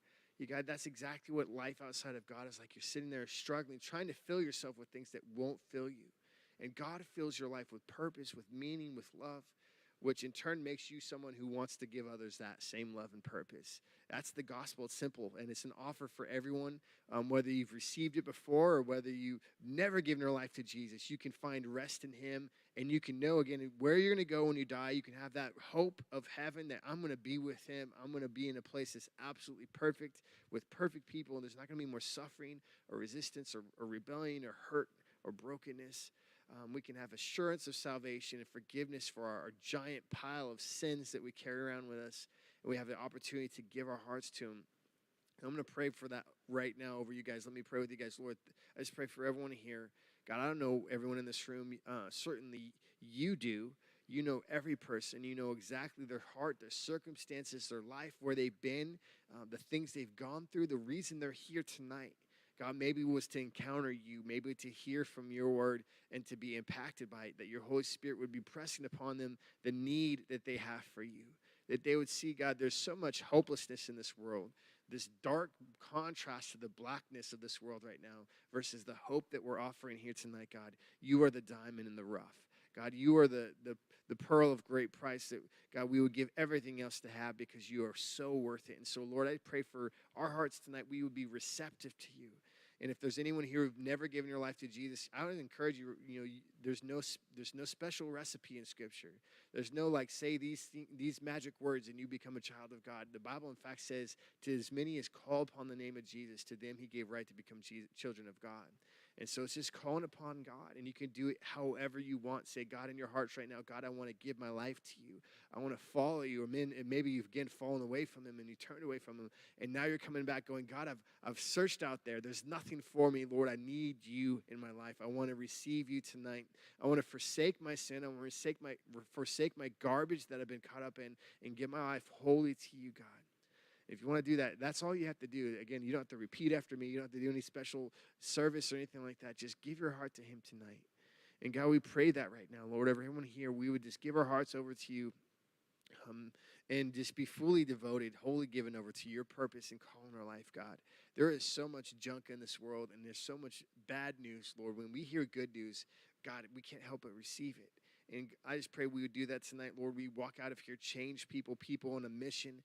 Speaker 3: That's exactly what life outside of God is like. You're sitting there struggling, trying to fill yourself with things that won't fill you. And God fills your life with purpose, with meaning, with love, which in turn makes you someone who wants to give others that same love and purpose. That's the gospel. It's simple, and it's an offer for everyone, whether you've received it before or whether you've never given your life to Jesus. You can find rest in him, and you can know, again, where you're going to go when you die. You can have that hope of heaven that I'm going to be with him. I'm going to be in a place that's absolutely perfect with perfect people, and there's not going to be more suffering or resistance or rebellion or hurt or brokenness. We can have assurance of salvation and forgiveness for our giant pile of sins that we carry around with us. And we have the opportunity to give our hearts to him. And I'm going to pray for that right now over you guys. Let me pray with you guys. Lord, I just pray for everyone here. God, I don't know everyone in this room. Certainly you do. You know every person. You know exactly their heart, their circumstances, their life, where they've been, the things they've gone through, the reason they're here tonight. God, maybe it was to encounter you, maybe to hear from your word and to be impacted by it, that your Holy Spirit would be pressing upon them the need that they have for you, that they would see, God, there's so much hopelessness in this world, this dark contrast to the blackness of this world right now versus the hope that we're offering here tonight, God. You are the diamond in the rough. God, you are the pearl of great price that, God, we would give everything else to have because you are so worth it. And so, Lord, I pray for our hearts tonight, we would be receptive to you. And if there's anyone here who've never given your life to Jesus, I would encourage you, there's no special recipe in Scripture. There's no, like, say these magic words and you become a child of God. The Bible, in fact, says, to as many as call upon the name of Jesus, to them he gave right to become children of God. And so it's just calling upon God, and you can do it however you want. Say, God, in your hearts right now, God, I want to give my life to you. I want to follow you. And maybe you've, again, fallen away from him, and you turned away from him, and now you're coming back going, God, I've searched out there. There's nothing for me. Lord, I need you in my life. I want to receive you tonight. I want to forsake my sin. I want to forsake my garbage that I've been caught up in and give my life wholly to you, God. If you want to do that, that's all you have to do. Again, you don't have to repeat after me. You don't have to do any special service or anything like that. Just give your heart to him tonight. And God, we pray that right now, Lord, everyone here, we would just give our hearts over to you and just be fully devoted, wholly given over to your purpose and call in our life, God. There is so much junk in this world, and there's so much bad news, Lord. When we hear good news, God, we can't help but receive it. And I just pray we would do that tonight, Lord. We walk out of here, change people on a mission,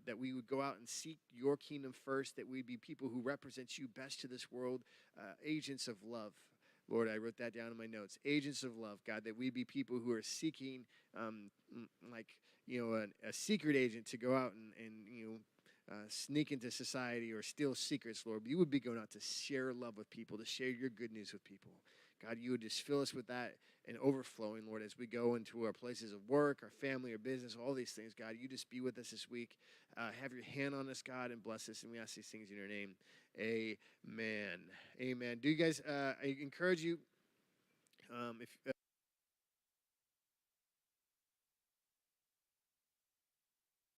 Speaker 3: that we would go out and seek your kingdom first, that we'd be people who represent you best to this world, agents of love, Lord, I wrote that down in my notes. Agents of love, God, that we be people who are seeking, a secret agent to go out and sneak into society or steal secrets, Lord. You would be going out to share love with people, to share your good news with people. God, you would just fill us with that and overflowing, Lord, as we go into our places of work, our family, our business, all these things. God, you just be with us this week. Have your hand on us, God, and bless us. And we ask these things in your name. Amen. Amen. Do you guys, I encourage you, if